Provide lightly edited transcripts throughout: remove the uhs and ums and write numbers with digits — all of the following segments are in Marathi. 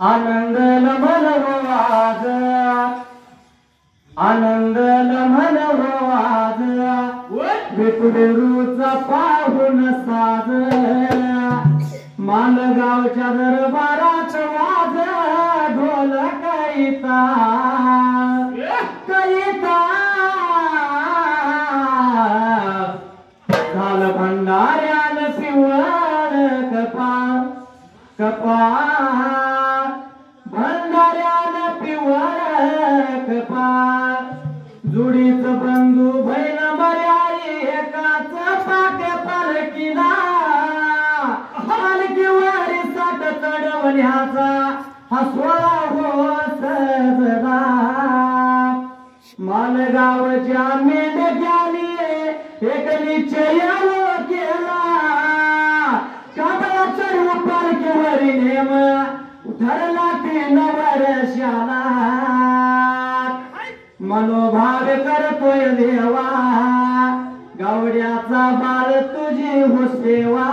आनंद लमन हो आज, आनंद लमन हो आज, विठुरूचा पाहून साज, मालगावच्या दरबारात वाज, ढोल कैता कैता, झाल भंडाऱ्यान पिवळ कपाळ कपाळ, भंडाऱ्यान पिवळ कपाळ, जुडीच बंधू बहीण मर्याई एकाच पाक पालखीला, पालखीवर साठ चढवण्याचा हा सोळा हो सजला, मालगावच्या मेंढक्याने एक निश्चय केला, काबळा चढू पालखीवर नेम ठरला 3 वर्षाला, मनोभाव करतोय देवा, गावड्याचा बाळ तुझी हो सेवा,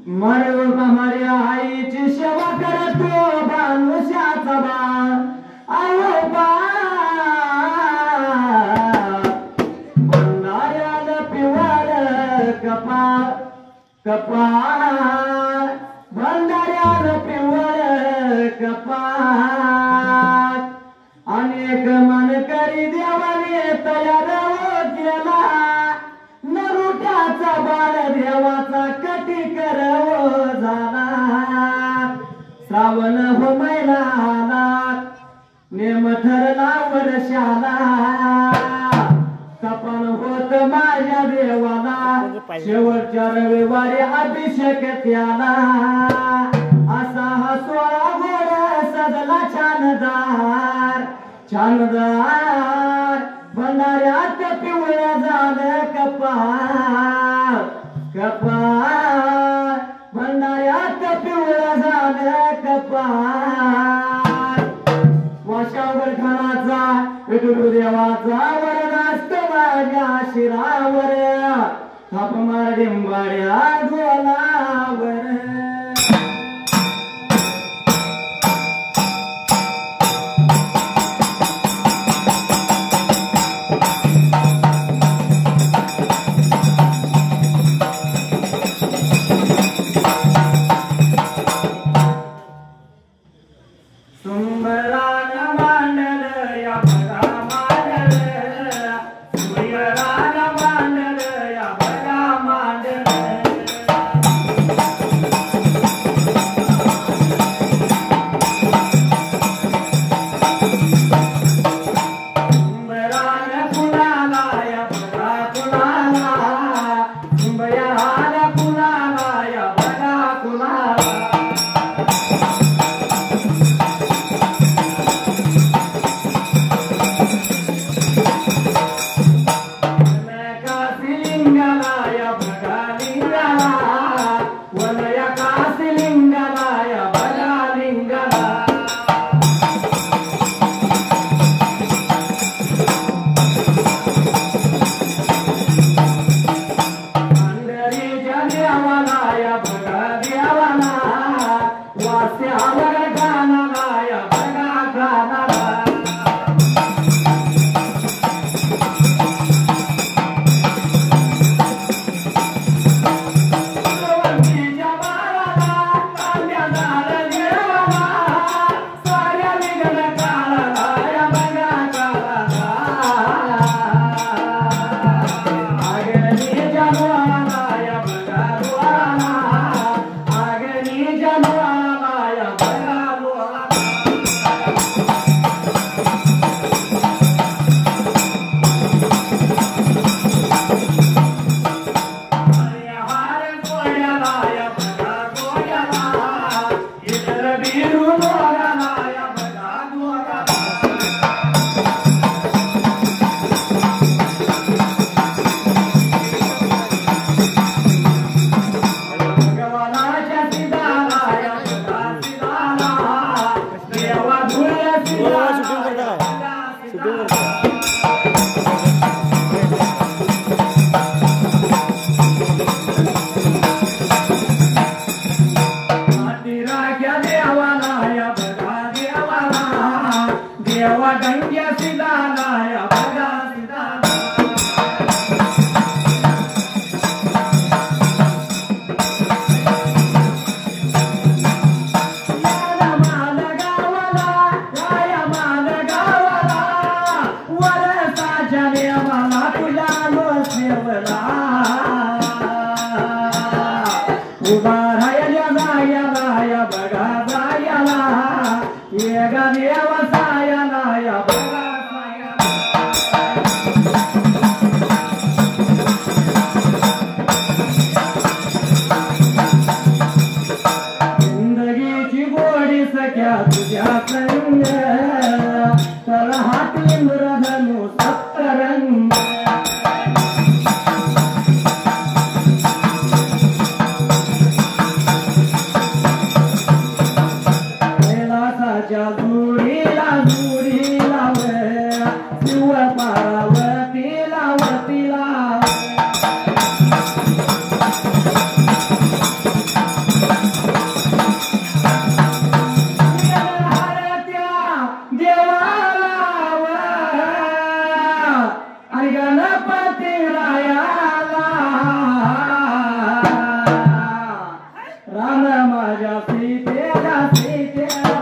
मर्या आईची सेवा करतो बानुशाचा बाळ, आयो भंडाऱ्याला पिवळ कपाळ कपाळ, भंडाऱ्याला पिवळ कपाळ, अनेक मनकरी देवाने तयार केला, नरुट्याचा बाळ देवाचा कटी करव झाला, श्रावण हो महिना नेम ठरला वर्षाला, तपन होत माझ्या देवाला, शेवटच्या रविवारी अभिषेक त्याला, असा हा सोळा गोड सजला छानदार छानदार, भंडाऱ्यात पिवळं झालं कपाळ कपाळ, भंडाऱ्यात पिवळं झालं कपाळ, वाशावर खानाचा विठुरू देवाचा वरदास्त माझ्या शिरावर, थाप मार डिंबाड्या ढोलावर, उभा राहिल्या जायला या बघा जायला ये गा देवसायला या बघा जिंदगीची गोडी सख्या तुझ्या संग तर हात इंद्रधनु सप्तरंग जुडीला जुडीला शिव पार्वतीला वतीला देवाला आणि गणपती रायाला राम माझ्या सीतेला सीतेला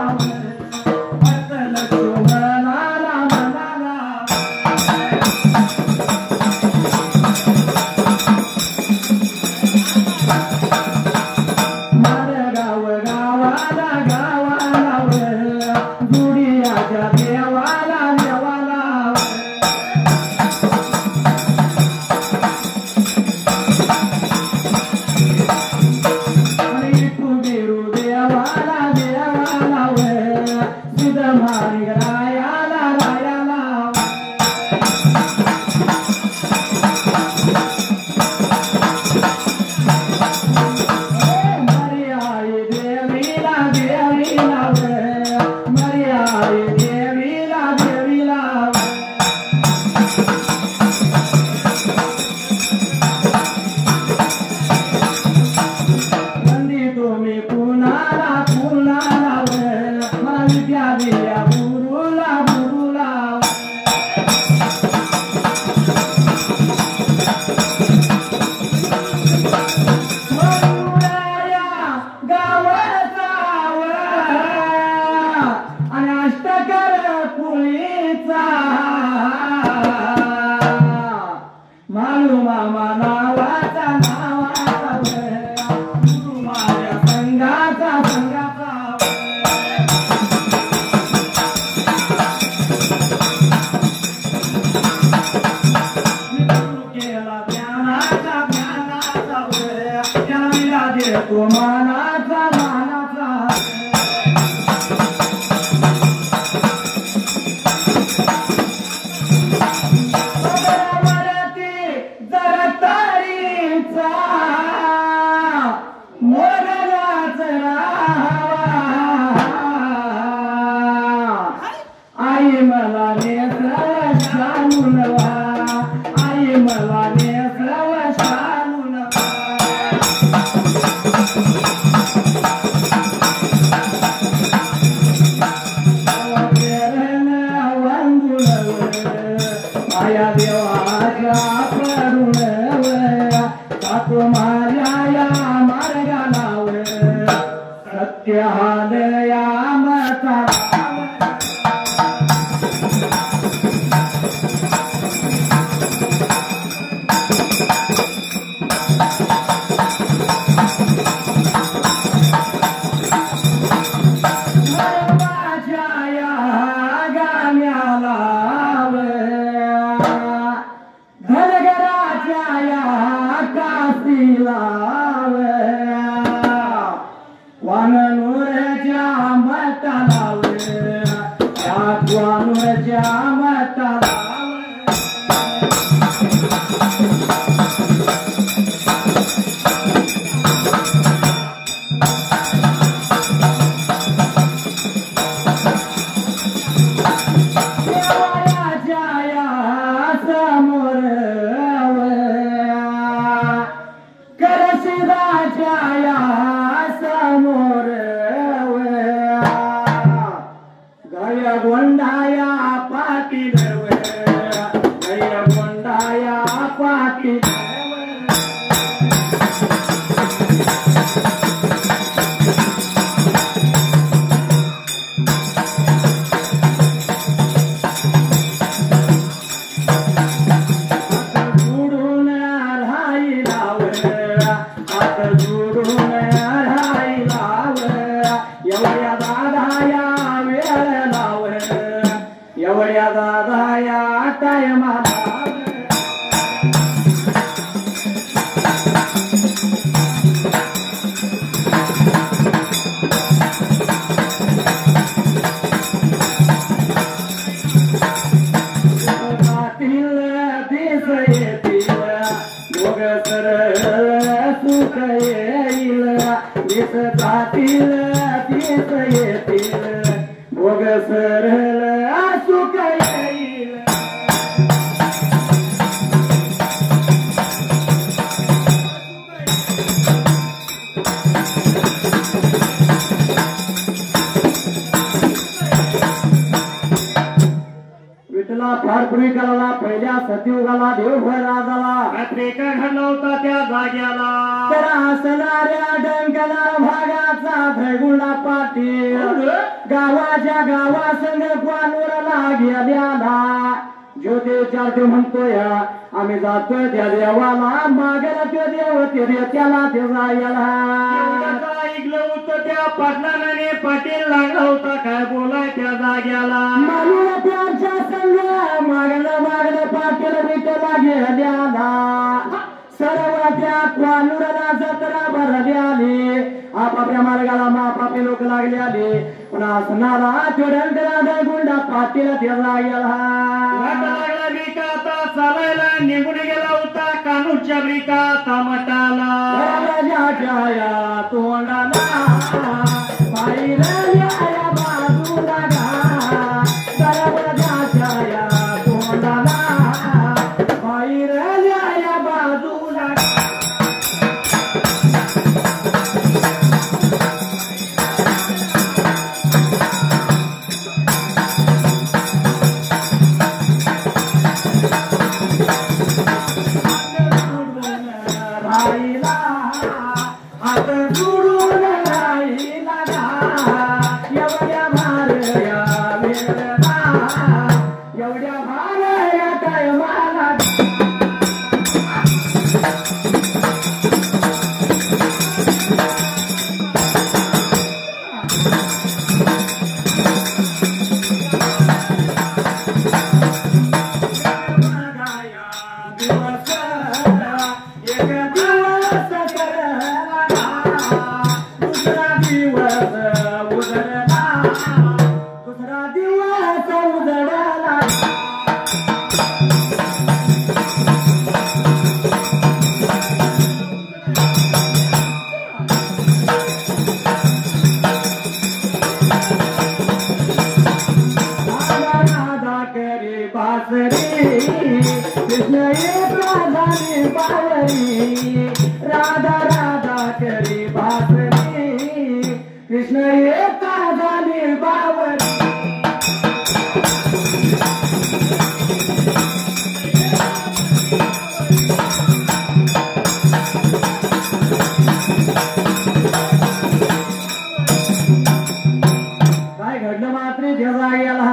जोडून राहिलाव एवढ्या दादा या वेळ लाव एवढ्या दादा या टायमाला जातील तीच येतील भोग सरल सुख येईल विठला फार पूर्वी काळाला पहिल्या सतयुगाला देवभर राजाला रात्री का घडला होता त्या जाग्याला तर असणाऱ्या डंकला भागाचा धगुंडा पाटील गावाच्या गावासंग क्वानूरला गेल्याला ज्योती चारते म्हणतोय आम्ही जातोय त्या देवाला मागेला तो देव ते त्याला ते जायला ऐकलं होतं त्या पाटलाने पाटील लागला होता काय बोलाय त्या जाग्याला म्हणून त्यांच्या संग मागणं पाटील विठला गेल्याला सर्व त्या क्वानूरला जत्रा भरली आली आपापल्या मार्गाला मापापले लोक लागले आले पण असणारा चोडंकरा गुंडा पाटील ते जायला लागला बिकाता चालायला निघून गेला होता कानूरच्या बिकाता मटाला राजाच्या तोंडाला पाहिलं बाजूला राजाच्या तोंडाला पाहिलं बाजूला राधा राधा करी बासरी कृष्ण येता झाली बावरी काय घडलं मात्र जेव्हा गेला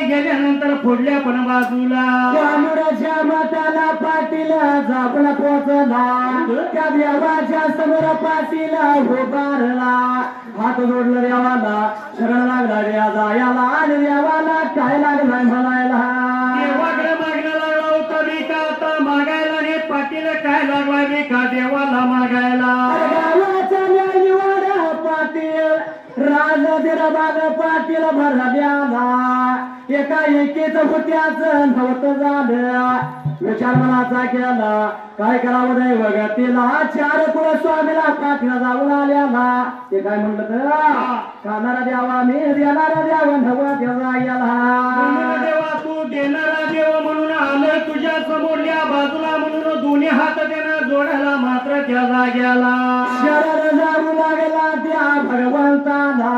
गेल्यानंतर फोडल्या पण बाजूला कानूरच्या मताला पाटील जापला पोचला त्या देवाच्या समोर पाटील उभारला हात जोडला देवाला शरण लागला देवा जायला आणि देवाला काय लागला म्हणायला देवाकडे मागणं लागला होता बिका आता मागायला आणि पाटील काय लागला बिका देवाला मागायला गावाचा न्यायवाडा पाटील राजा बाग पाटील भरला द्याला एका एकेच होत्याच नव्हतं झालं विचार मनाचा केला काय करावं दैव गतीला चार कुळ स्वामीला पाठीला जाऊन आल्याला ते काय म्हणलं तर खाणारा द्यावा मी देणारा द्यावा नवं देवा याला देवा तू देणारा देव म्हणून आलं तुझ्या समोरल्या बाजूला म्हणून दोन्ही हात त्यानं जोडायला मात्र त्या जाग्याला शरण जाऊ लागला त्या भगवंताला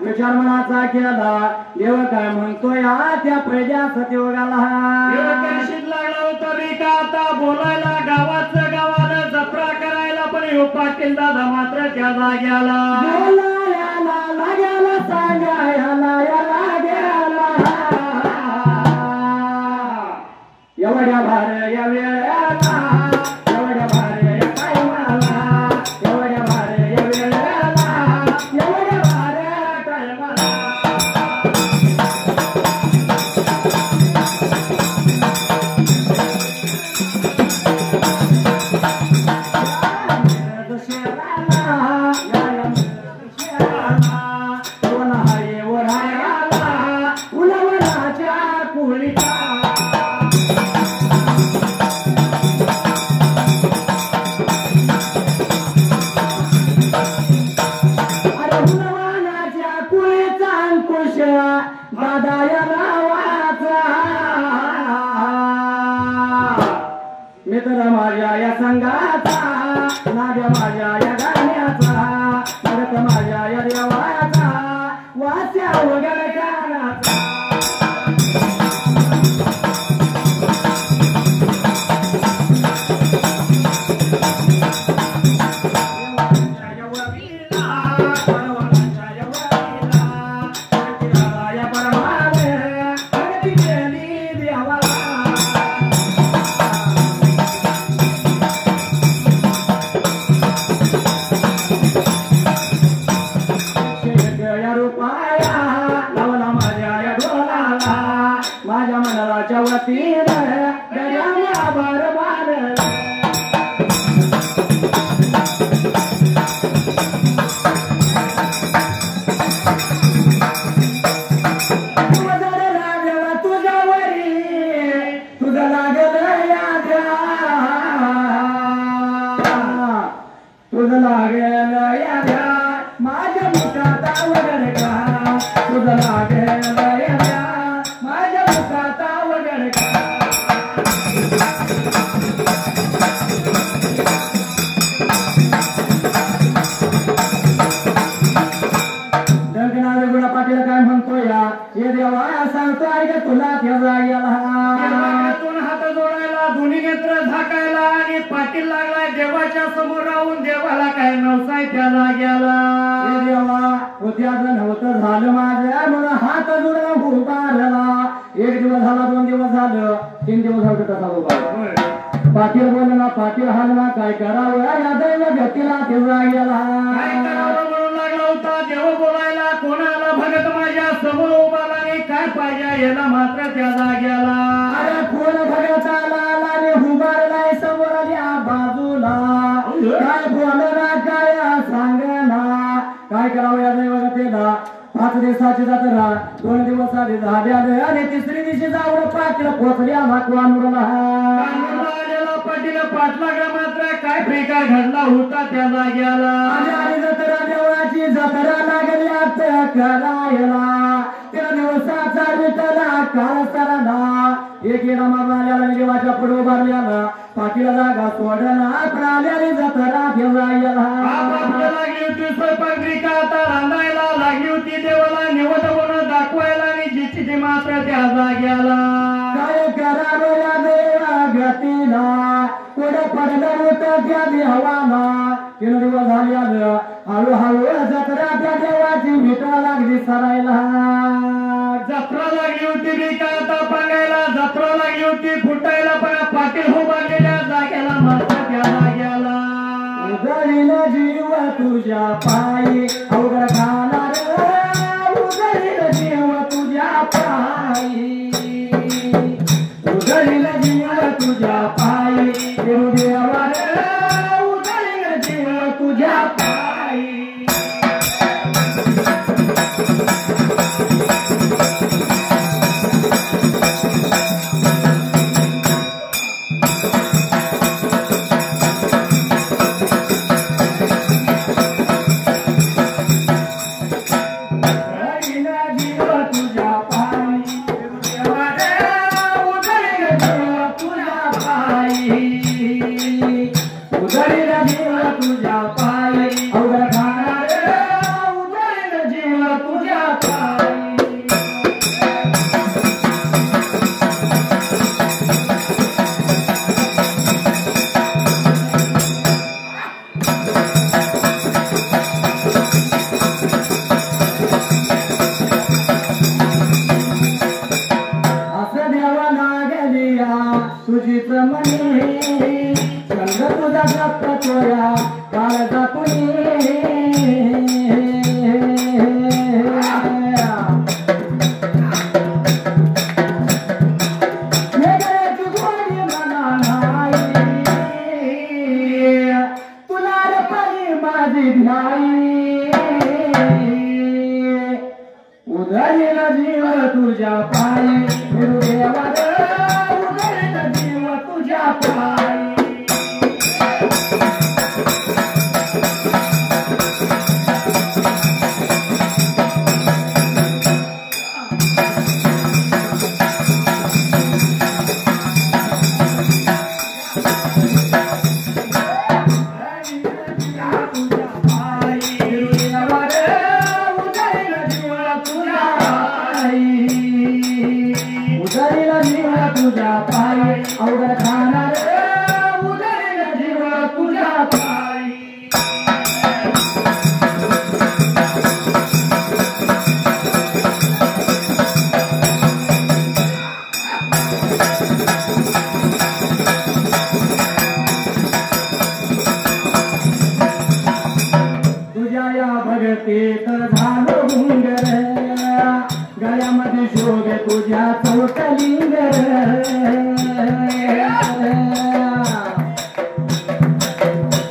विचार मनाचा केला देव काय म्हणतोय त्या पहिल्या सतयुगाला लागला होता बिका आता बोलायला गावाचं गावाला जत्रा करायला पण यो पाटील दादा मात्र त्या जाग्याला बोलायला लागला सांगायला लागला एवढ्या भार या वेळेला एवढ्या भार या टायमाला एवढ्या भार या वेळेला एवढ्या भार या टायमाला मित्र माझ्या या संघाचा नाग्या माझ्या या गाण्याचा भरत माझ्या या देवाचा वाच्या वगैरे गाण्याचा माझ्या मनाच्या वतीने गजाला बरबार तुझ्यावरी तुझं लागल याद्या तुझं लागल याद्या माझ्या मुखात वगैरे का तुझं लागल याद्या माझ्या मुखात वगैरे का दंगनावे गुडा पाटील काय म्हणतो या हे देवा सांगतो ऐक तुला ठेवा गेला हात जोडायला दोन्ही नेत्र झाकायला आणि पाटील लागला देवाच्या समोर राहून देवाला काय नवसाय त्याला गेला देवा होत्याचं नव्हतं झालं माझ्या म्हणून हात जोडला उभारला एक दिवस झाला 2 दिवस झालं 3 दिवस झालं तसा उभा पाटील बोलला पाटील हालला काय करावं या दैव गतीला ठेवा गेला काय करावं म्हणून लागला होता देव बोलायला कोणाला भगत माझ्या समोर उभारला आणि काय पाहिजे याला मात्र त्या जाग्याला अरे कोण भगताला लाले उभारलाय समोर या बाजूला काय बोलना काय सांगना काय करावं या दैव गतीला 5 दिवसाची जत्रा 2 दिवस आधी झाले आणि 3री दिवशी जाऊन पाटील पोचल्या माकवानूरला पाटील पाटला मात्र काय प्रकार घडला होता त्या जाग्याला आणि जत्रा देवळाची जत्रा लागली आता करायला 3 दिवसाचा विठला काळ सरला एक मारल्याला देवाच्या पुढे उभारल्याला पाटीला जागा सोडला प्राल्याने जत्रा ठेवायला लागली होती स्वयंपाक आता रांधायला लागली होती देवाला निवड म्हणून दाखवायला आणि जिची ती मात्र त्या जाग्याला काय करावं या देवा गतीला पुढे पडलं होतं त्या देवाला 3 दिवस झाले आलं हळूहळू जत्रा त्या देवाची विटा लागली सरायला जत्रा लागली होती बिका आता पांगायला जत्रा लागली होती फुटायला पण पाटील उभारलेल्या जाग्याला मात्र त्या जाग्याला उजळील जीव तुझ्या पायी अवघड खाणार उजळील जीव तुझ्या पायी उजळील जीव तुझ्या पायी देवा उजळील जीव तुझ्या पायी तुझ्या पायी अवघड चंद्र तुझा जप तोया काळजा तुनी उदयला जीव तुझ्या पायी गुरुदेवा उदयला जीव तुझ्या पायी उदयला जीव तुझ्या पायी अवघड खाणार उदयला जीव तुझ्या पायी तुझ्या या भगतीत झालो गुंगर गळ्यामध्ये शोभे तुझ्या चौकलिंगर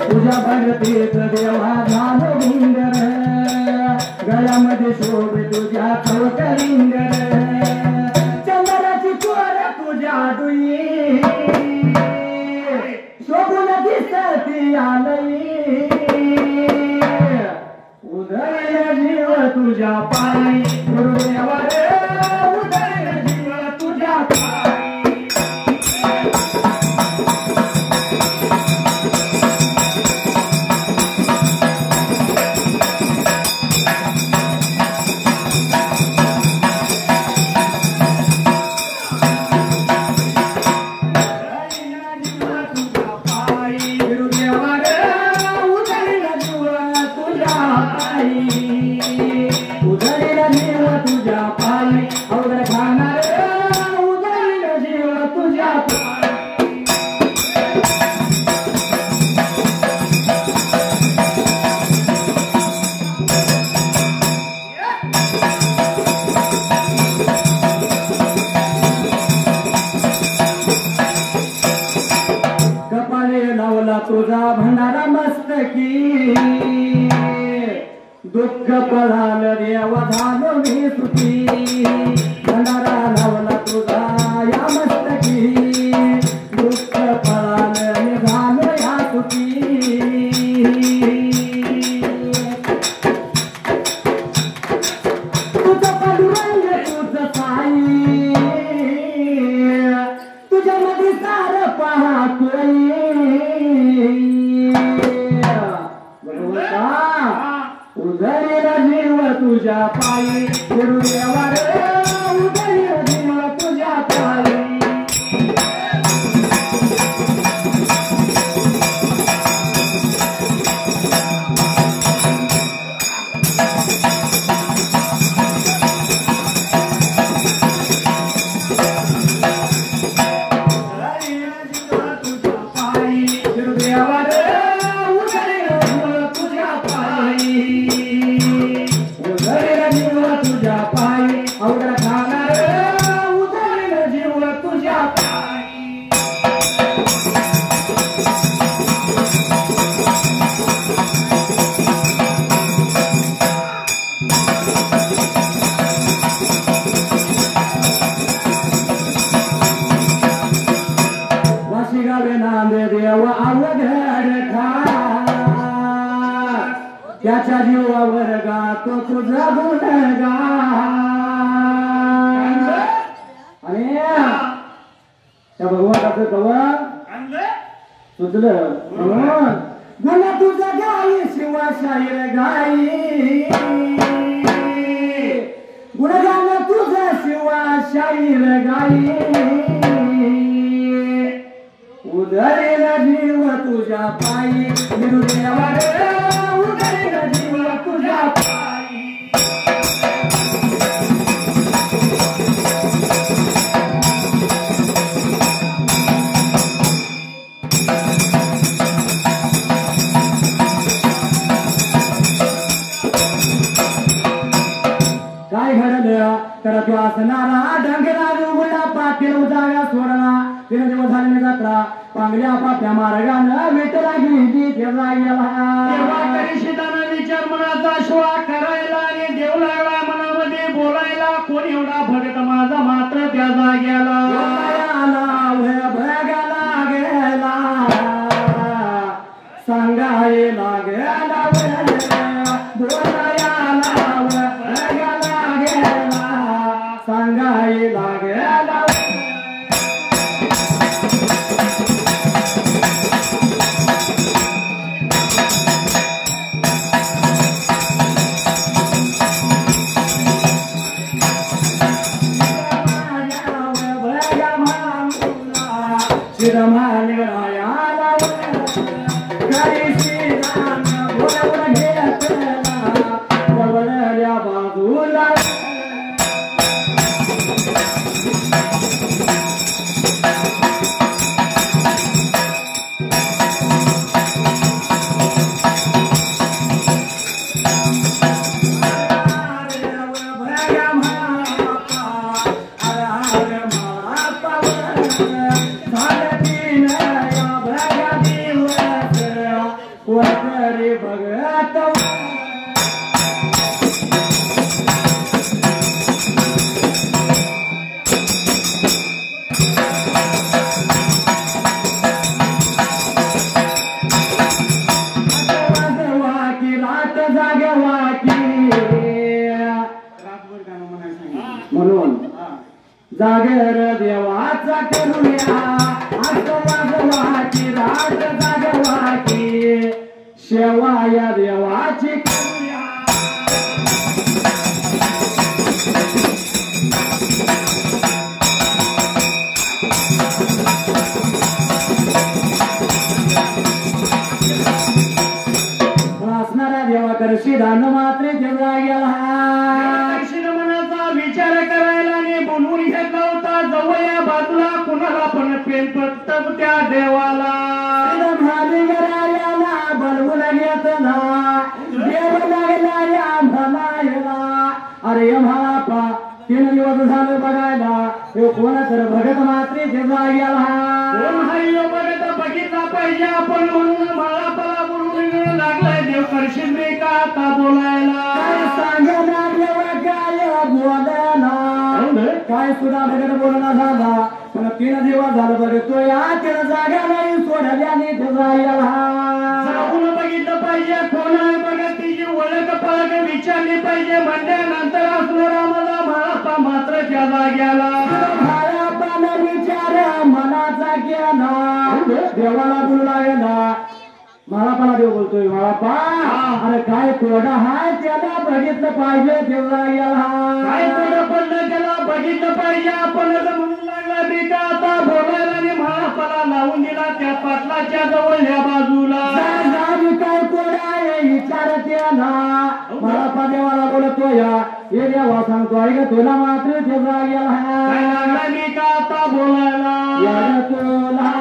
तुझ्या भगतीत देवा झालो गुंगर गळ्यामध्ये शोभे तुझ्या चौकलिंगर चंद्राची चोर तुझ्या दुई शोभून दिसती आलई उदयला जीव तुझ्या पायी गुरुदेवा उदयला जीव तुझ्या पायी उदयला जीव तुझ्या पायी अवघड खाणार उदयला जीव तुझ्या पायी कपाळे लावला तुझा भंडारा मस्तकी दुःख पळाल देवा झालो मी सुखी भंडारा लावला तुझा या मस्तकी दुःख पळाल मी झालो या सुखी तुझं पांडुरंग तुझं साई तुझ्या मध्ये सार पाहतोय उदयला जीव तुझ्या पायी गुरुदेवा उदयला जीव तुझ्या पायी त्याच्या जीवावर गातो तुझा गुणगान आणि त्या भगवंताचं कवा सुचलं गुण तुझा गाई शिवा शाहीर गाई गुणगान तुझा शिवा शाहीर गाई उदयला जीव तुझ्या पायी गुरुदेवा उदयला जीव तुझ्या पायी तर तो असणारा डंगरा उघडला पाटील जागा सोडला 3 दिवस झाले जात्रा पांगल्या पाप्या मार्गानं विठला गेली तेव्हा गेला विचार मनाचा श्वा करायला आणि देव लागला मनामध्ये बोलायला कोण एवढा भगत माझा मात्र त्या जाग्याला भगाला गेला सांगायला गेला बोलायला भगाला गेला सांगायला गेला म्हणून जागर देवाचा करूया वाजवाची रात जागवाची शेवा या देवाची करूया असणाऱ्या देवाकरशी दान मात्रे जगा गेला विचार करायला आणि बोलून घेतला होता जवळ बाजूला कुणाला पण पेन पडतं त्या देवाला बलवून घेतला देव लागला आम्हाला अरे आम्हाला 3 दिवस झालं बघायला तो कोणा तर भगत मात्रे जेव्हा गेला भगत बघितला पाहिजे आपण म्हणून मला पला बोलून लागलाय देव करशील मी का आता बोलायला सांगणार काय सुद्धा भगत बोलणं झाला पण 3 दिवस झालं बघतो या त्याला जागा नाही सोडल्याने जाऊन बघितलं पाहिजे कोण आहे बघत तिची ओळख पाळख विचारली पाहिजे म्हणल्यानंतर असणारा मला महापा मात्र त्या जाग्याला महापाला विचार मनाचा केला देवाला बोलला गेला महापाला देव बोलतोय महापा अरे काय कोडा हाय त्याला बघितलं पाहिजे तेव्हा गेला काय कोडा पडलं त्याला बघितलं पाहिजे आपण म्हणून लागला मी का आता बोलायला आणि महापाला लावून दिला त्या पाटलाच्या जवळच्या बाजूला काय कोडा आहे विचार त्याला महापा देवाला बोलतो या हे देवा सांगतो ऐक तुला मात्र तेव्हा गेला लागला मी का आता बोलायला तुला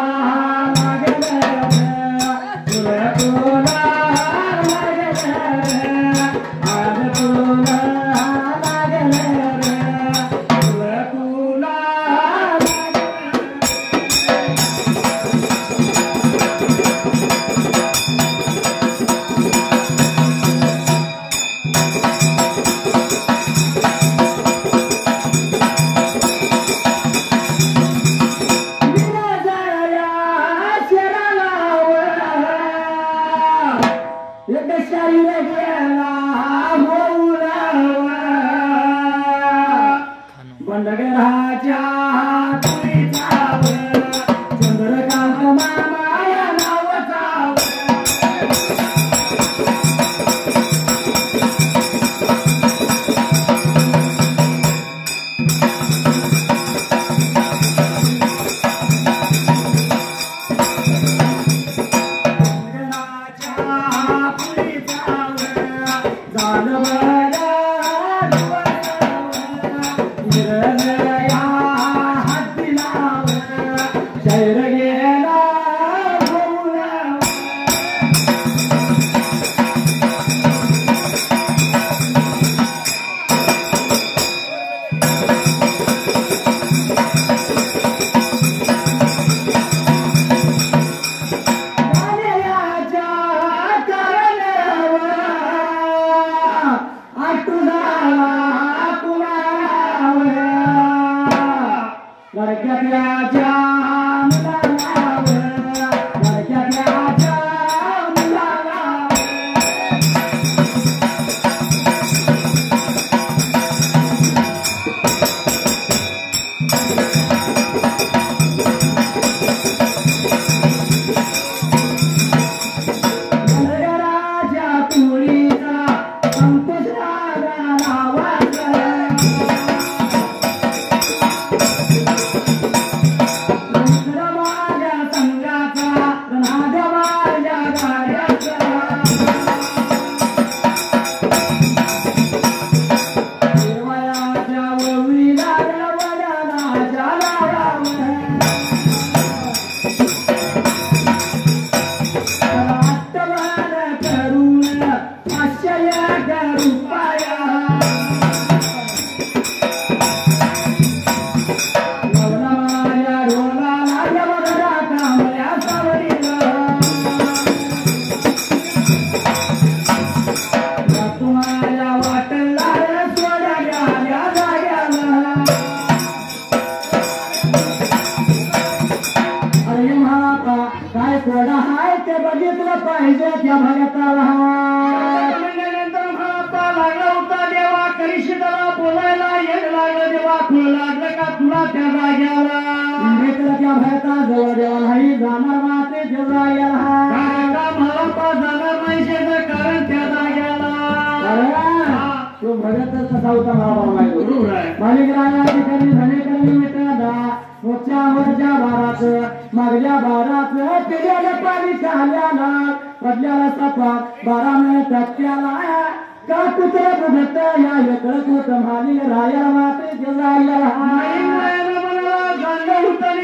शहर गेला नागवाया गाड्याचा देवयाच्या वळीला वडनाच्या लावावर आत्मन करून आशय रुपाया बघितलं पाहिजे त्या भगताला नंतर महापा लागला होता देवा करिशीला बोलायला येड लागलं देवा खुळ लागलं का तुला त्या जाग्याला त्या भगता जवळ देवा नाही जाणार माते जाग्याला महापा जाणार नाही कारण त्या जाग्याला तो भगत कसा होता मालिक राजा ठिकाणी धने कमी मित्राला वरच्या बारात मागल्या बारात पिल्याला पाणी चालल्याला पडल्याला सपा 12 मिनिटात त्याला का कुत्र बघत या एकळत होत मालिक राया माते जायला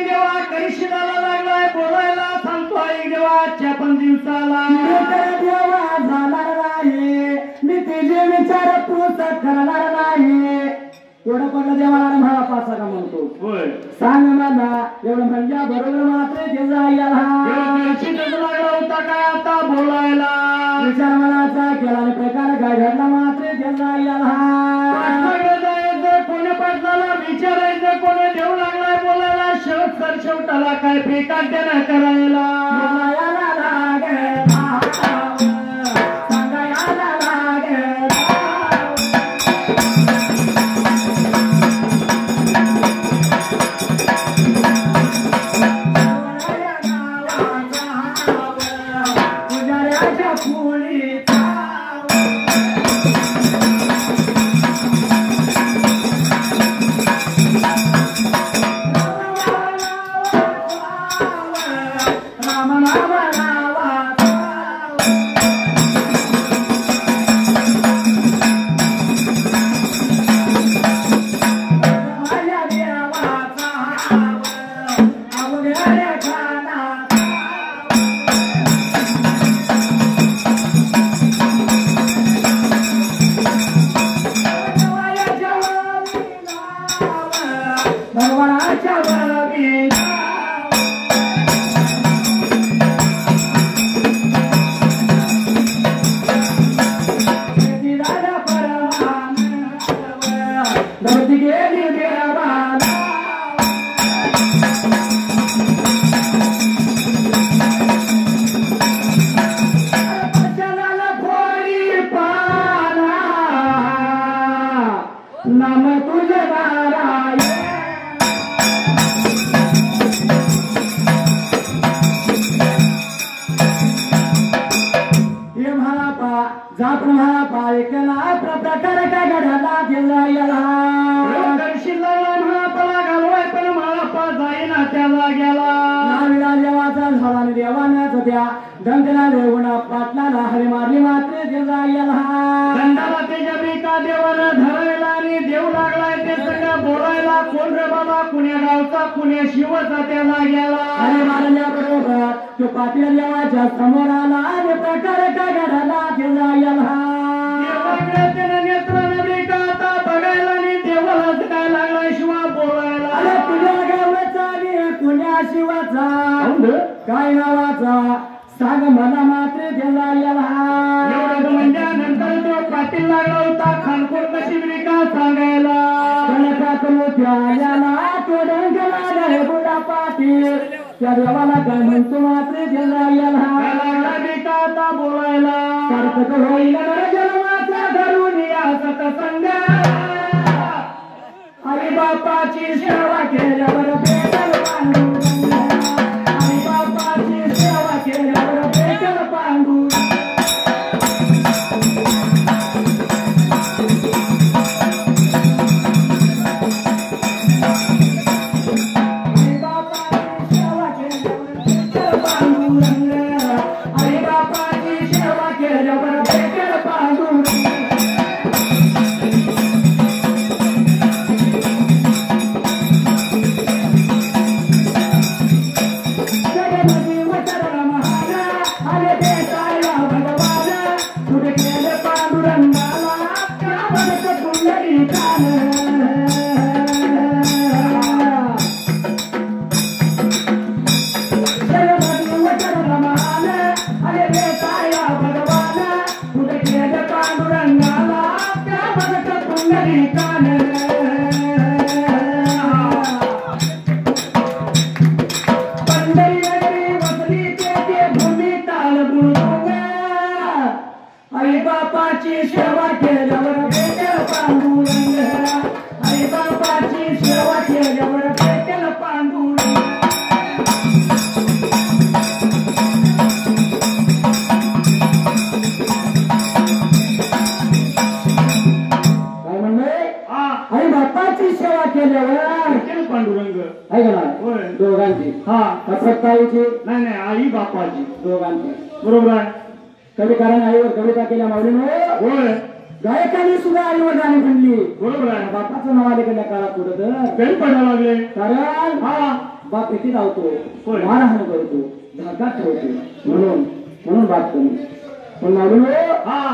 देवा करिशीला लागलाय बोलायला सांगतो आई देवाच्या पण दिवसाला देवा जाणार नाही मी तिचे विचार पूर्ण करणार नाही एवढं पडलं देवाला महापासा का म्हणतो सांग मला एवढं म्हणजे बरोबर मात्र ते जायला लागला होता काय आता बोलायला विचार मनाचा केला प्रकार काय घडला मात्र ते जायला कोणी पडला विचारायचं कोणी देऊ लागलाय बोलायला शेवटाला काय बेकाट्यानं करायला दंडला देवना पाटलाला हरी मारली मात्र जायला दंडाला त्याच्या बेका देवाला धरायला आणि देव लागलाय ते सगळं बोलायला कोण रे बाबा पुण्या गावचा पुण्या शिवचा त्याला गेला हरी मारल्या बरोबर तो पाटील देवाच्या समोर आला आणि प्रकार का घडला ते जायला त्यानं नेत्रानं बेका आता बघायला आणि देवाला काय लागलाय शिवा बोलायला अरे पुण्या गावाचा आणि पुण्या शिवाचा काय नावाचा सांग मला मात्र गेला म्हणजे नंतर तो पाटील लागला होता खानपूर कशी का सांगायला तो डंगला बुडा पाटील त्या देवाला काय म्हणतो मात्र गेला बेका आता बोलायला सारखं होईल जन्माचा धरून या सतसंग आई बापाची सेवा केल्यावर भेटल आई बापाची सेवा केल्यावर भेटल पांडू आई बापाची सेवा केल्यावर भेटल पांडू हा का फक्त आईची नाही नाही आई बापाची दोघांची बरोबर आहे कविकाराने आईवर कविता केल्या माऊलीनं होय गायकाने सुद्धा आईवर गाणी म्हणली बरोबर आहे बापाचं नाव आलेल्या काळात पुढे तर काही पडायला लागले कारण हा बाप किती धावतो होय. मारहाण करतो धाकात ठेवतो म्हणून बाप कमी पण माऊलीनो हा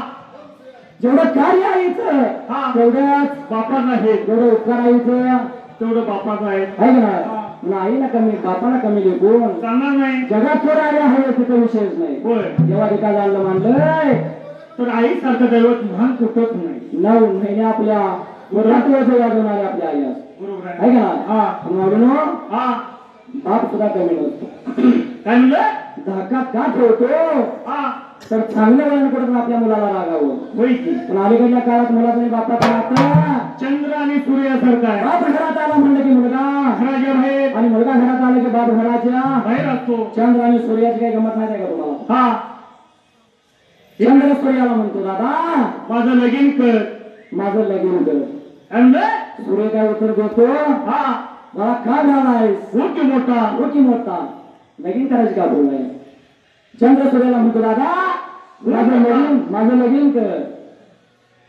जेवढं कार्य आईचं हा तेवढंच बापाचं आहे जेवढं उपकार आईचं तेवढं बापाचं आहे आहे का नाही म्हणून आईला कमी बापाला कमी लेखून चालणार नाही जगात थोडं आले आहे तिथं विषयच नाही होय जेव्हा एका जाणलं मानलंय तर आईसारखं दैवत महान कुठंच नाही 9 महिने आपल्या वरात वाजून आले आपल्या आईला बरोबर आहे आहे का नाही हा म्हणून हा बाप सुद्धा कमी नसतो काय म्हणलं धाकात का ठेवतो हा तर चांगलं वळण पडत आपल्या मुलाला रागावं होय की पण अलीकडल्या काळात मुलाचं आणि बापाचं नातं चंद्र आणि सूर्यासारखं आहे बाप घरात आला म्हणलं की मुलगा घराच्या बाहेर आणि मुलगा घरात आला की बाप घराच्या बाहेर असतो चंद्र आणि सूर्याची काही गमत नाही का तुम्हाला हा चंद्र सूर्याला म्हणतो दादा माझं लगीन कर माझं लगीन कर काय म्हणलं सूर्य काय उत्तर देतो हा मला का घालायस हो की मोठा हो की मोठा लगीन करायची का बोललाय चंद्र सूर्याला म्हणतो दादा माझं लगीन कर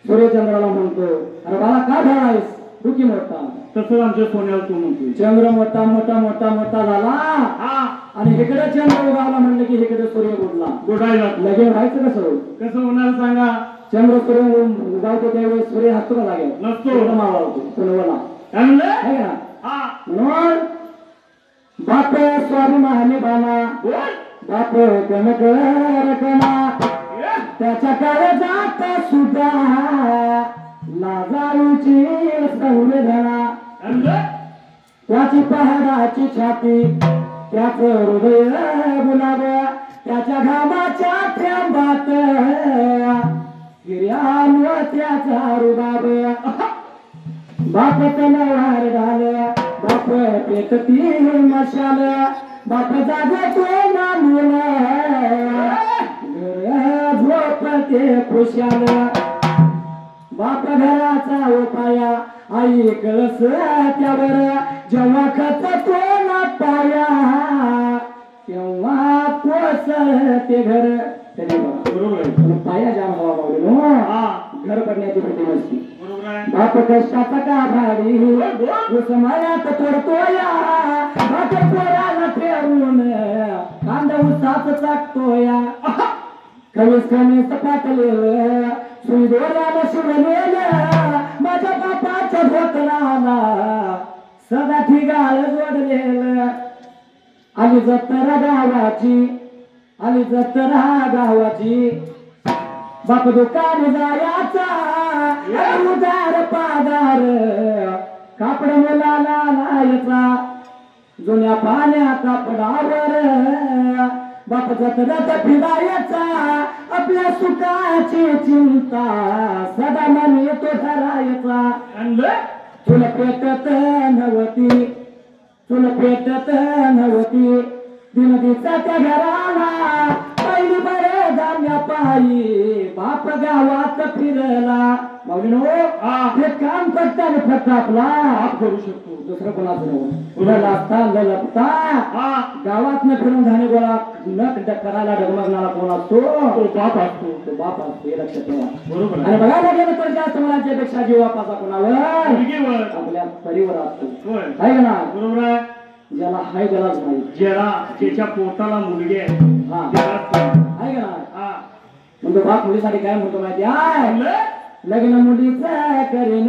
सूर्य चंद्राला म्हणतो अरे मला का घालायस हो की मोठा तसंच आमच्या सोन्याला तू म्हणतोय चंद्र मोठा मोठा मोठा मोठा झाला हा आणि इकडे चंद्र उगावला म्हणलं की इकडे सूर्य बुडला गोडायला लगीन व्हायचं कसं कसं होणार सांगा चंद्र सूर्य उगावतो त्यावेळेस सूर्य हसतो का जागेवर नसतो मावळतो कोणवला काय म्हणलं आहे का हा म्हणून बाप स्वाभिमानी बाना बोल बाप कनक रकना त्याच्या काळजात सुद्धा लाजाळूची संवेदना काय म्हणलं त्याची पहाडाची छाती त्याच हृदय गुलाब त्याच्या घामाच्या थेंबात हिर्यान त्याचा रुबाब बाप तलवार घाल बाप पेटती मशाल बाप जागतो मानून घर झोपते खुशाल बाप घराचा उपाया आई कळस त्यावर जेव्हा खचतो ना पाया तेव्हा कोसळते घर बरोबर आहे पाया जाम हवा मावली हा घर पडण्याची भीती नसती बरोबर आहे बाप कष्टाचा का भाडी उस्मायात तोडतोया बाप पोराला ठेवून कांदा उसाच चाकतोया कमीच कमी सपाटलेलं सुई दोऱ्याला शिवलेलं माझ्या बापाच्या धोतराला सदा ठिगाळ जोडलेलं आली जत्रा गावाची बाप दुकान जायाचा उदार पादार कापड मुलाला लायचा जुन्या पाण्या कापडावर बाप जत्रात फिरायचा आपल्या सुखाची चिंता सदा मन येतो धरायचा तुला पेटत नव्हती दिन दिवसाच्या घराला पहिली बरे धान्या पायी बाप गावात फिरला माऊलीनो हे काम करताना फक्त आपला आप करू शकतो दुसरं कोणाचं लपता गावात न फिरून धान्य गोळा न करायला डगमगणारा कोण असतो तो बाप असतो हे लक्षात ठेवा बरोबर आणि बघायला गेलं तर जास्त मुलांच्यापेक्षा जीवापाचा कोणावर मुलगीवर आपल्या परिवार असतो होय आहे का ना बरोबर आहे ज्याला हाय त्यालाच नाही ज्याला ज्याच्या पोटाला मुलगी आहे हा त्यालाच आहे का ना हा म्हणतो बाप मुलीसाठी काय म्हणतो माहिती आहे म्हणलं लग्न मुलीच करीन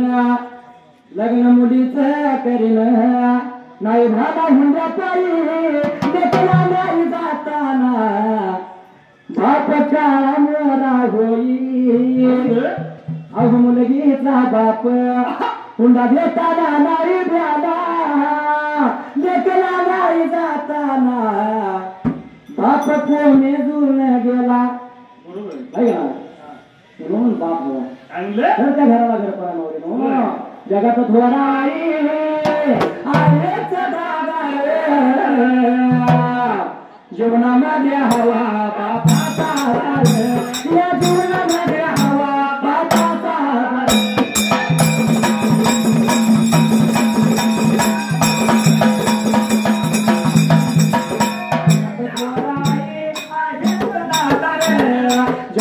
नाही झाला हुंड्या पायी देखला नाही जाताना बाप काळा मोरा होई अहो मुलगीचा बाप हुंडा देताना नाही द्याला देखला नाही जाताना बाप कोणी जुळून गेला बरोबर आहे का म्हणून बाप हवा चांगलं तर त्या घराला घर पडा मावली जगात थोडा आहेच धागा जीवनामध्ये हवा बापाचा या जीवनामध्ये हवा बापाचा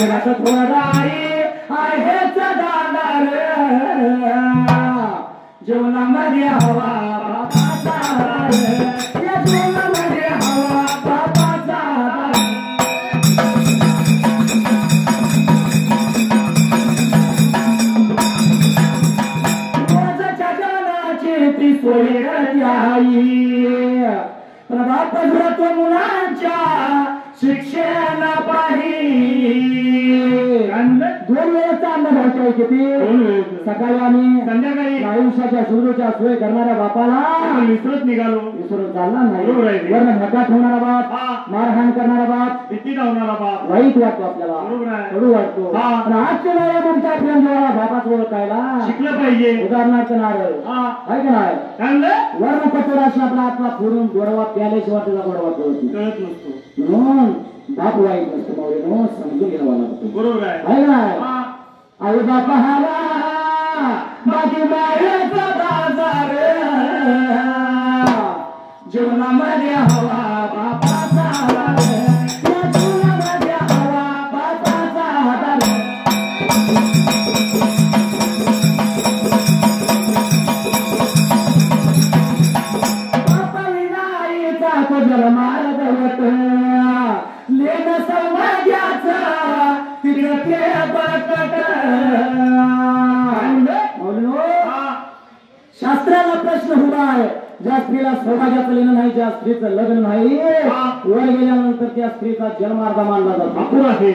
जगात थोडाई आहेच दाणार जीवनामध्ये हवा बापाचा आधार या जीवनामध्ये हवा बापाचा आधार रोजच्या जेवणाची ती सोय करते आई प्रभात घडतो मुलांच्या शिक्षण पाही दोन वेळेचा अन्न घालतोय किती सकाळी आणि संध्याकाळी आयुष्याच्या सुरूच्या सोय करणाऱ्या बापाला विसरत निघालो विसरून चालणार नाही वर्ण धक्का ठेवणारा बाप मारहाण करणारा बाप भीती धावणारा बाप वाईट वाटतो आपल्याला कडू वाटतो पण आजच्या वेळेला तुमच्या प्रेम जेव्हा बापाच ओळखायला शिकलं पाहिजे उदाहरणार्थ नारळ आहे का नाही वर्ण कठोराशी आपला आत्मा फोडून गोडवा प्याल्याशिवाय त्याचा गोडवा कळत नसतो म्हणून बाप वाईट नसतो मावळीनो समजून घ्यावा लागतो बरोबर आहे आई बापा हवा माझी मायेचा बाजार जीवनामध्ये हवा बापाचा आधार या जीवनामध्ये हवा बापाचा आधार बापा विनाईचा तो जन्माला दवत लेन संवाद्याचा तिकडे ते बरकट शास्त्राला प्रश्न उभा आहे ज्या स्त्रीला सौभाग्याचं लेणं नाही ज्या स्त्रीचं लग्न नाही वर गेल्यानंतर त्या स्त्रीचा जन्मार्थ मानला जातो अपुर आहे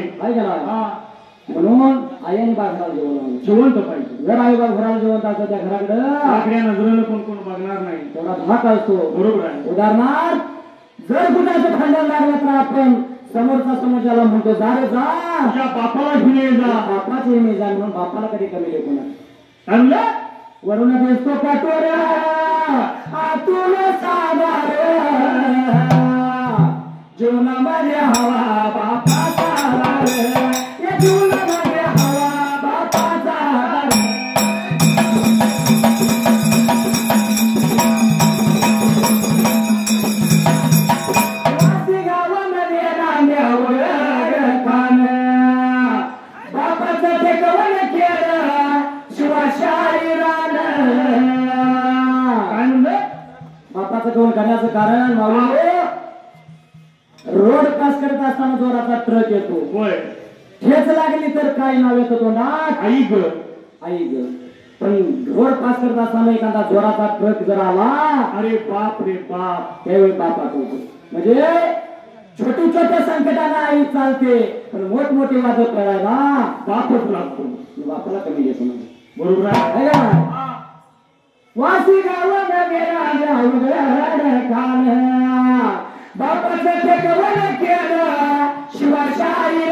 म्हणून आईने बाघाला जेवण जिवंत पाहिजे जर आई बाग घराला जेवण असतं त्या घराकडे आकड्या नजरेनं कोण कोण बघणार नाही तेवढा धाक असतो बरोबर आहे उदाहरणार्थ जर कुणाचं भांडण लागलं तर आपण समोरचा समोरच्याला म्हणतो जा रे जा तुझ्या बापाला घेऊन ये जा बापाची मी जा म्हणून बापाला कधी कमी लेखून आणलं वरून दिसतो कठोर आतून साधार जीवनामध्ये हवा बापाचा आधार या जीवनामध्ये हवा बापाचा आधार वासी गावामध्ये नांद्यावर खान बापाचं टेकवण केलं शिवाशाही बापाचं कौन करण्याचं कारण रोड पास करत असताना जोराचा ट्रक येतो ठेच लागली तर काय नाव येतो तो नाक आई ग पण रोड पास करत असताना एखादा जोराचा ट्रक जर आला अरे बाप रे बाप त्यावेळी बापाचं होतो म्हणजे छोटी छोट्या संकटाला आई चालते पण मोठमोठी वादळ करायला बापच लागतो बापाला कमी घेतो बरोबर आहे वासी गावामध्ये खान बापाचं टेकवण केलं शिवाशाही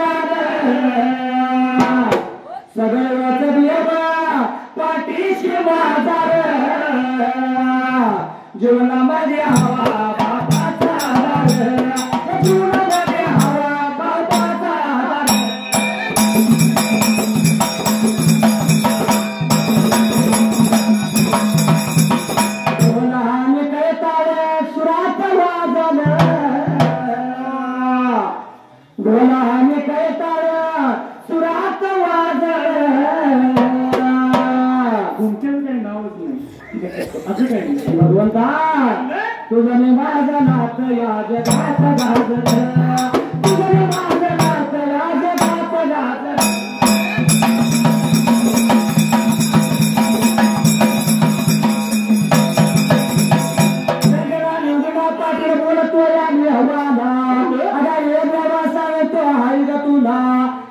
सगळ्याच देवा पाठीशी बाजार जीवनामध्ये हवा बापाचा आधार जीवनामध्ये हवा बापाचा आधार ढोलाने कैताळ सुरात वाजळ तुमच्याच काही नावच नाही असं काही नाही भगवंता तुझं माझं नात या जगात गाजलं तुझं माझं नात या जगात गाजलं पाटील बोलतो या मी हवाला अगा एक बाबा सांगतो हाय ग तुला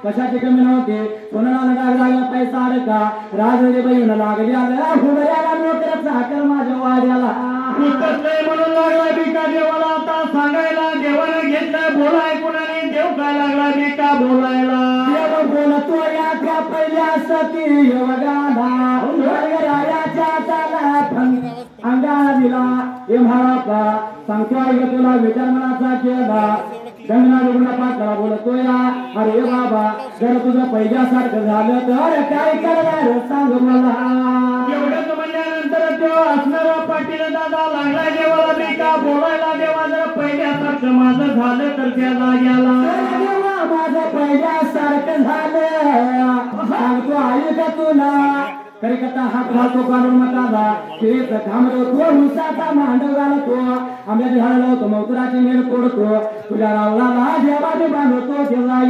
कशाची कमी नव्हते कोणाला लागला पैसा अडका राजवाडी बहीण लागली आला हुबऱ्याला नोकऱ्याचा हाकर माझ्या वाड्याला म्हणून लागला बिका देवाला आता सांगायला देवाने घेतलं बोलाय कोणाने देव काय लागला बिका बोलायला देव बोलतो या त्या पहिल्या सती योगाला राजाच्या चाला अंगाला दिला हे महारापा सांगतो आई ग तुला विचार मनाचा केला गंगना रुग्ण पात्राला बोलतो या अरे बाबा जर तुझं पहिल्यासारखं झालं तर काय करणार सांग मला एवढंच म्हणल्यानंतर तो असणारा पाटील दादा लागला देवाला बिका बोलायला देवा जर पहिल्यासारखं माझं झालं तर त्या जाग्याला देवा माझं पहिल्यासारखं झालं सांगतो आई का तुला तरी कथा हात घालतो काढून मताला तेच थांबतो तो उसाचा मांडव घालतो आंब्याची झाड लावतो मौतुराची मेळ तोडतो तुझ्या रावणाला देवाने बांधतो देवा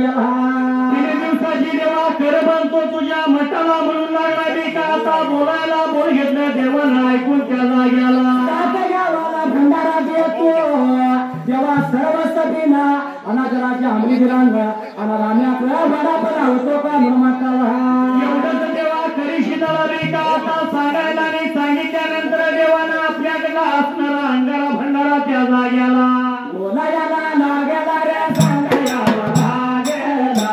दिवसाची देवा कर बांधतो तुझ्या मठाला म्हणून लागला बी का आता बोलायला बोल घेतलं देवाला ऐकून त्या जाग्याला गावाला भंडारा देतो देवा सर्व सभेला अनाथराच्या अंमलीरांग अनाराम्याकडे बडा बडा होतो का निर्माताला एवढंच देवा खरी शीतला बी का आता सांगायला आणि सांगितल्यानंतर देवानं आपल्याकडे असणारा अंगारा भंडारा त्या जाग्याला बोलायला लागेला रे सांगायला लागेला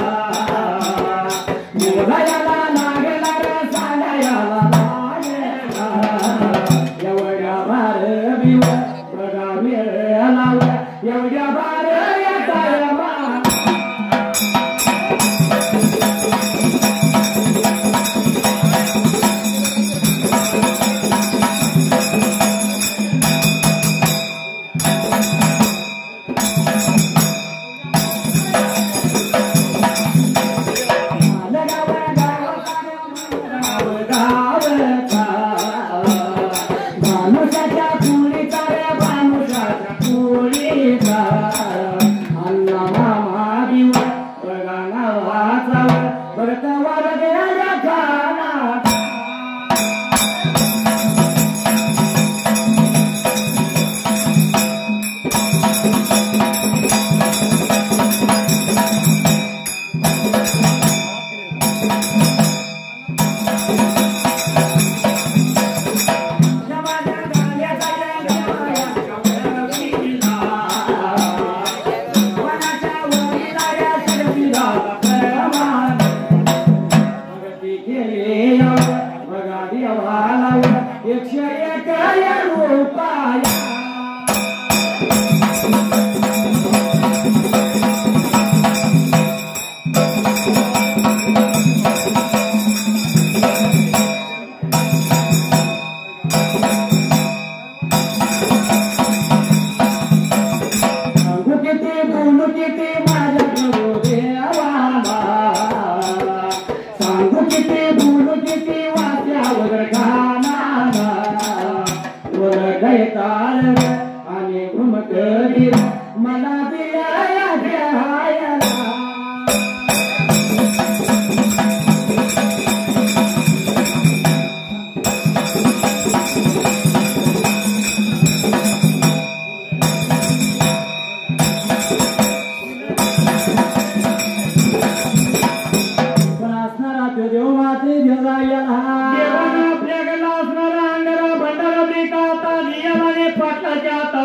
बोलायला लागेला रे सांगायला लागेला एवढ्या भार बिव बघा मेळाला एवढ्या भार येताय मा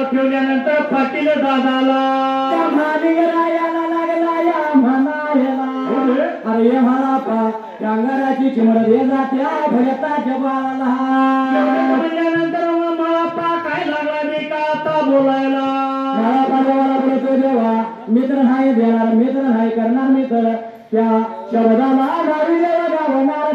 ठेवल्यानंतर पाटील दादाला अरे मला कांगाराची चिमड दे जात्या भगताच्या बाळाला म्हणल्यानंतर मला पा काय लागला मी का आता बोलायला देवाला बोलतो देवा मित्र नाही देणार मित्र नाही करणार मित्र त्या शब्दाला गावी देवा गावणार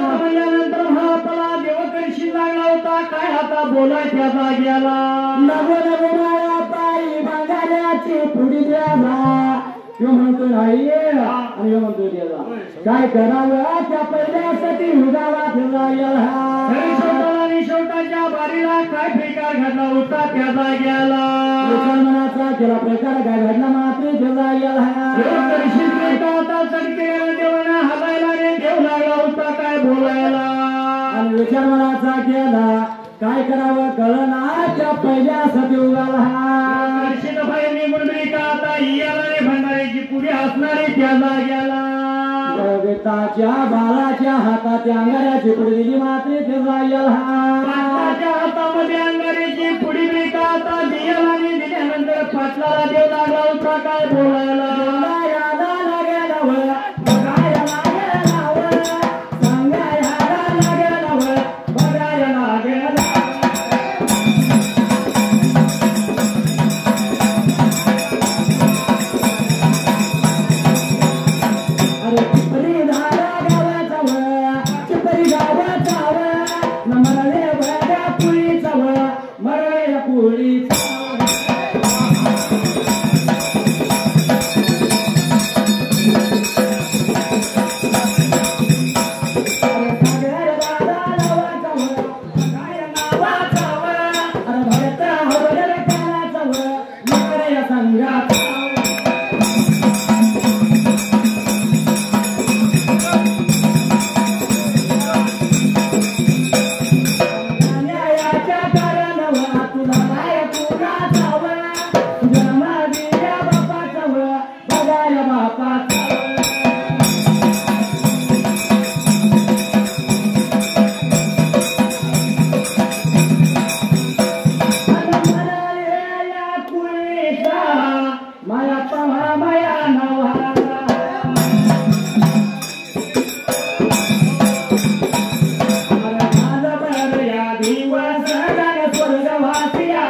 म्हणल्यानंतर महापला देवकरशी लागला होता काय आता बोलायच्या जाग्याला नगो नगो माया पायी बंगाल्याची पुढी द्याला तो म्हणतो नाही आणि तो म्हणतो देवा काय करावं त्या पहिल्यासाठी उदावा शेवटाच्या बारीला काय प्रकार घडला होता त्या जाग्याला मनाचा केला प्रकार काय घडला मात्र देवाना हलायला रे देव लागला होता काय बोलायला आणि विचार मनाचा केला काय करावं कळना त्या पहिल्या सती उगाला निवडली का आता याला भंडारीची पुढे असणारी त्या जाग्याला गीताच्या बाळाच्या हातात अंगाऱ्याची पुढे दिली मात्र त्या जाग्याला हातामध्ये अंगारीची पुढी का आता दियाला दिल्यानंतर पाटलाला देव लागला होता काय बोलायला माया नवा या दिवस स्वर्गवासिया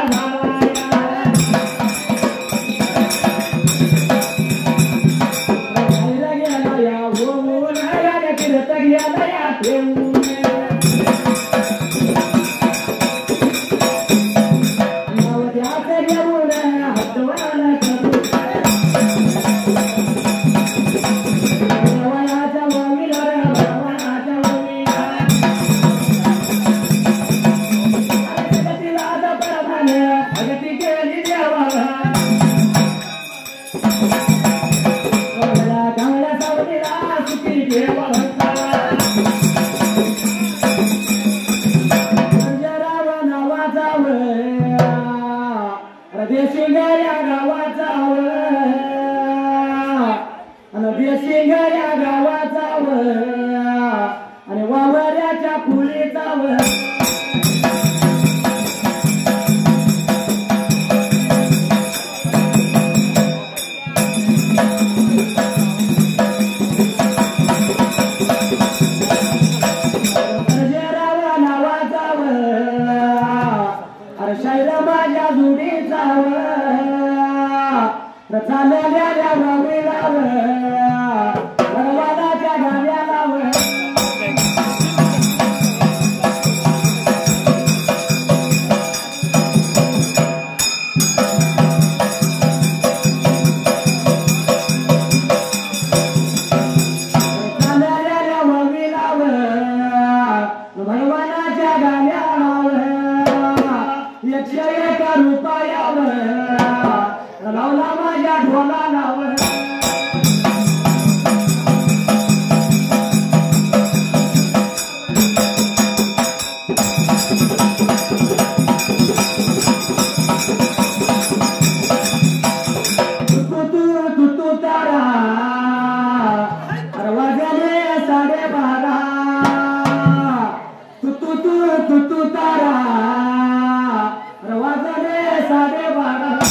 आणि वावऱ्याच्या फुलीचा माझ्या जुडीचा चालल्या वावीलाव भगवानाच्या गाण्यालाव चालल्या वावीलाव भगवानाच्या गाण्यालाव 101 रुपयावर लावला माझ्या ढोलावर तू तारा वाजले 12:30 तू तारा वाजले 12:30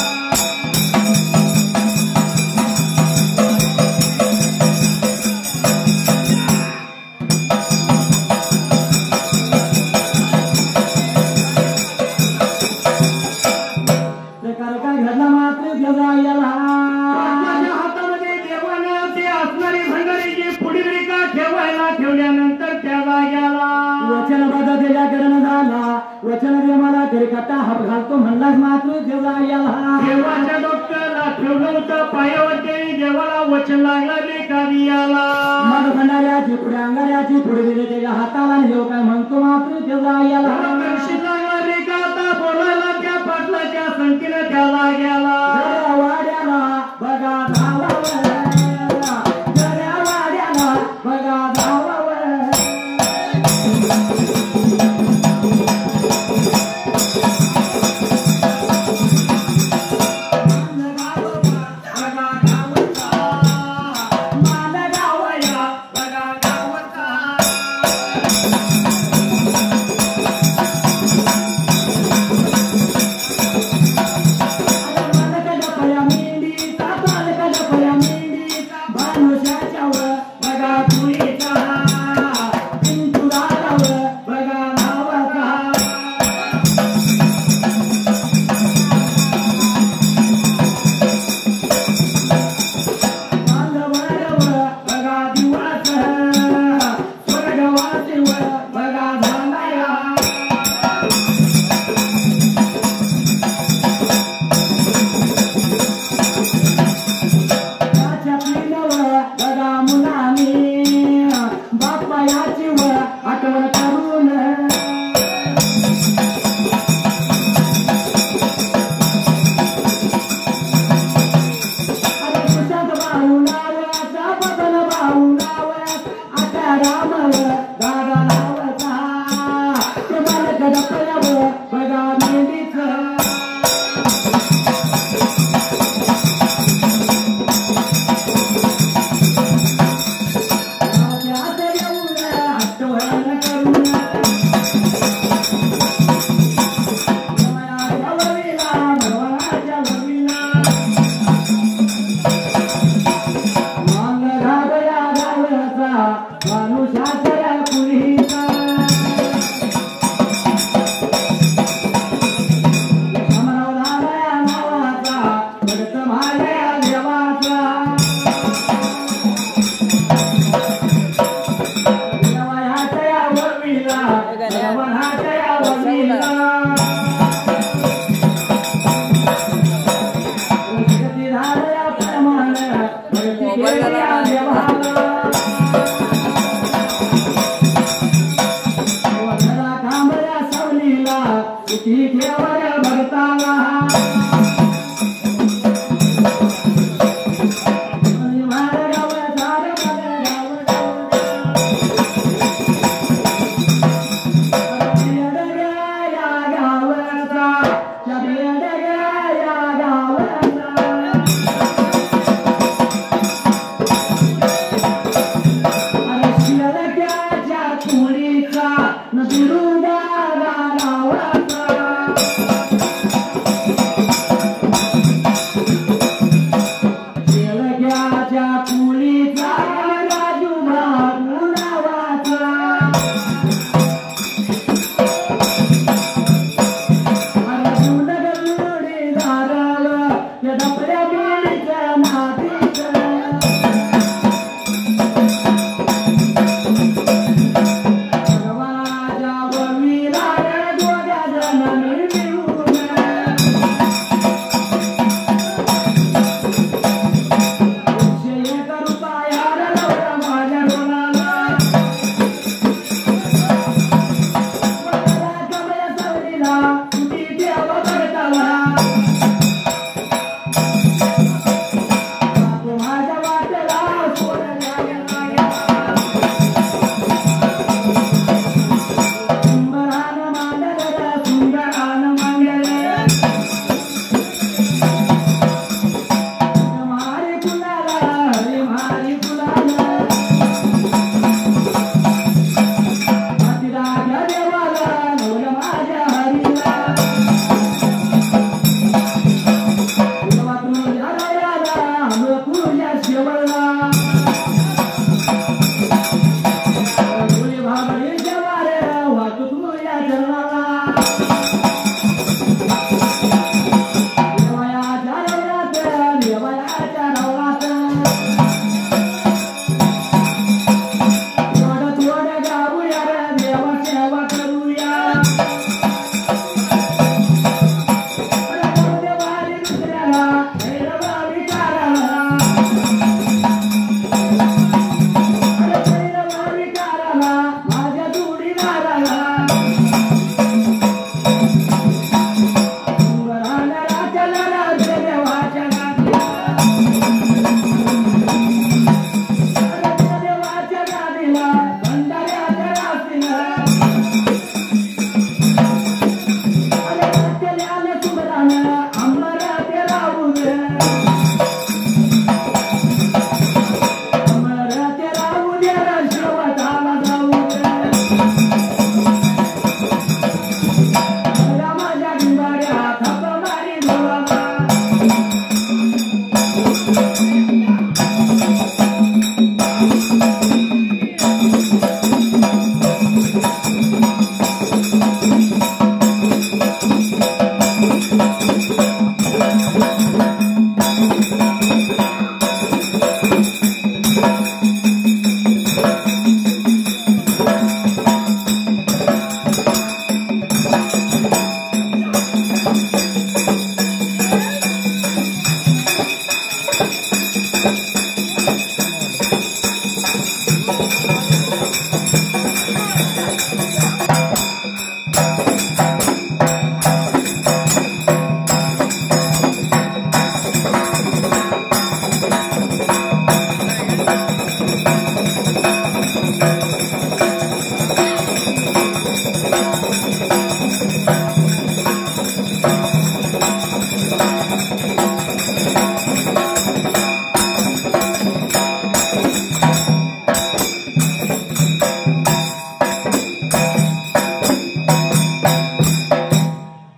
घडला मात्र जगायला हातामध्ये देवानं ते असणारी भंडारीची पुढील रेखा ठेवायला ठेवल्यानंतर त्या जाग्याला वचनबद्ध त्याच्याकडनं झाला वचन दे मला घरी कट्टा हात घालतो म्हणलाच मात्र जगायला देवाच्या डोक्याला ठेवलं होतं पायावरती देवाला वचन लागला बेकारी याला मग भंडाऱ्याची पुढे अंगाऱ्याची पुढे दिले त्याच्या हाताला घेऊ काय म्हणतो मात्र जगायला लागला रेखा आता बोलायला त्या पाटलाच्या संख्येनं त्याला गेला वाड्याला बघा धावावर वाड्याला बघा धावावर